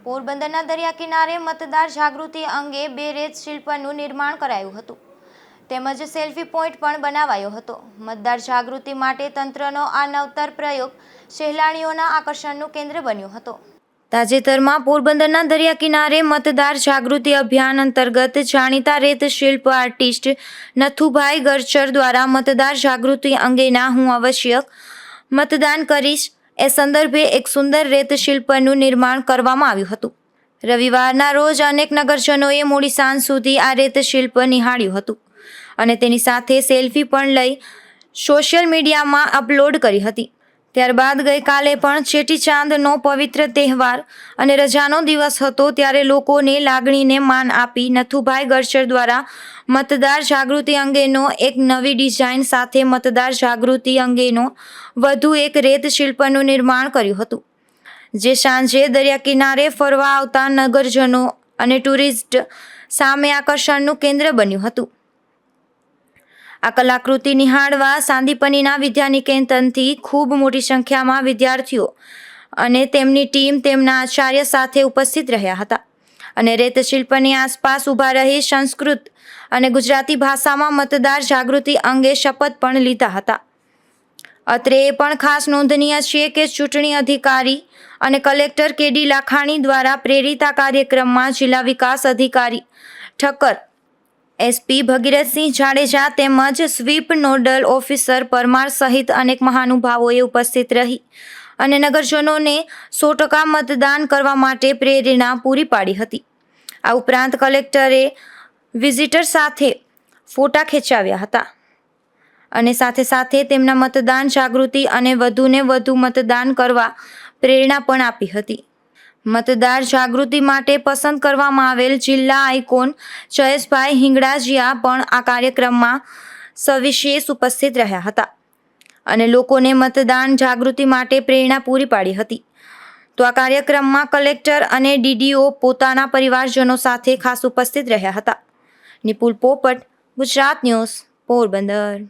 પોરબંદરના દરિયા કિનારે મતદાર જાગૃતિ અંગે 2 રેત શિલ્પનું નિર્માણ કરાયું હતું તેમજ સેલ્ફી પોઈન્ટ પણ બનાવાયો હતો। મતદાર જાગૃતિ માટે તંત્રનો આ નવતર પ્રયોગ સહેલાણીઓના આકર્ષણનું કેન્દ્ર બન્યો હતો। તાજેતરમાં પોરબંદરના દરિયા કિનારે મતદાર જાગૃતિ અભિયાન અંતર્ગત જાણીતા રેત શિલ્પ આર્ટિસ્ટ નથુભાઈ ગરચર દ્વારા મતદાર જાગૃતિ અંગેના હું આવશ્યક મતદાન કરીશ એ સંદર્ભે એક સુંદર રેત શિલ્પનું નિર્માણ કરવામાં આવ્યું હતું। રવિવારના રોજ અનેક નગરજનોએ મોડી સાંજ સુધી આ રેત શિલ્પ નિહાળ્યું હતું અને તેની સાથે સેલ્ફી પણ લઈ સોશિયલ મીડિયામાં અપલોડ કરી હતી। ત્યારબાદ ગઈકાલે પણ ચેટીચાંદનો પવિત્ર તહેવાર અને રજાનો દિવસ હતો ત્યારે લોકોને લાગણીને માન આપી નથુભાઈ ગરચર દ્વારા મતદાર જાગૃતિ અંગેનો એક નવી ડિઝાઇન સાથે મતદાર જાગૃતિ અંગેનો વધુ એક રેત શિલ્પનું નિર્માણ કર્યું હતું જે સાંજે દરિયા કિનારે ફરવા આવતા નગરજનો અને ટુરિસ્ટ સામે આકર્ષણનું કેન્દ્ર બન્યું હતું। આ કલાકૃતિ નિહાળવા સાંદીપનીના વિદ્યાનિકેતનથી ખૂબ મોટી સંખ્યામાં વિદ્યાર્થીઓ અને તેમની ટીમ તેમના આચાર્ય સાથે ઉપસ્થિત રહ્યા હતા અને રેત શિલ્પની આસપાસ ઊભા રહી સંસ્કૃત અને ગુજરાતી ભાષામાં મતદાર જાગૃતિ અંગે શપથ પણ લીધા હતા। અત્રે એ પણ ખાસ નોંધનીય છે કે ચૂંટણી અધિકારી અને કલેક્ટર કેડી લાખાણી દ્વારા પ્રેરિત આ કાર્યક્રમમાં જિલ્લા વિકાસ અધિકારી ઠક્કર, એસપી ભગીરથસિંહ જાડેજા તેમજ સ્વીપ નોડલ ઓફિસર પરમાર સહિત અનેક મહાનુભાવોએ ઉપસ્થિત રહી અને નગરજનોને 100% મતદાન કરવા માટે પ્રેરણા પૂરી પાડી હતી। આ ઉપરાંત કલેક્ટરે વિઝિટર સાથે ફોટા ખેંચાવ્યા હતા અને સાથે તેમના મતદાન જાગૃતિ અને વધુને વધુ મતદાન કરવા પ્રેરણા પણ આપી હતી। મતદાર જાગૃતિ માટે પસંદ કરવામાં આવેલ જિલ્લા આઇકોન જયેશભાઈ હિંગળાજીયા પણ આ કાર્યક્રમમાં સવિશેષ ઉપસ્થિત રહ્યા હતા અને લોકોને મતદાન જાગૃતિ માટે પ્રેરણા પૂરી પાડી હતી। તો આ કાર્યક્રમમાં કલેક્ટર અને ડીડીઓ પોતાના પરિવારજનો સાથે ખાસ ઉપસ્થિત રહ્યા હતા। નિપુલ પોપટ, ગુજરાત ન્યૂઝ, પોરબંદર।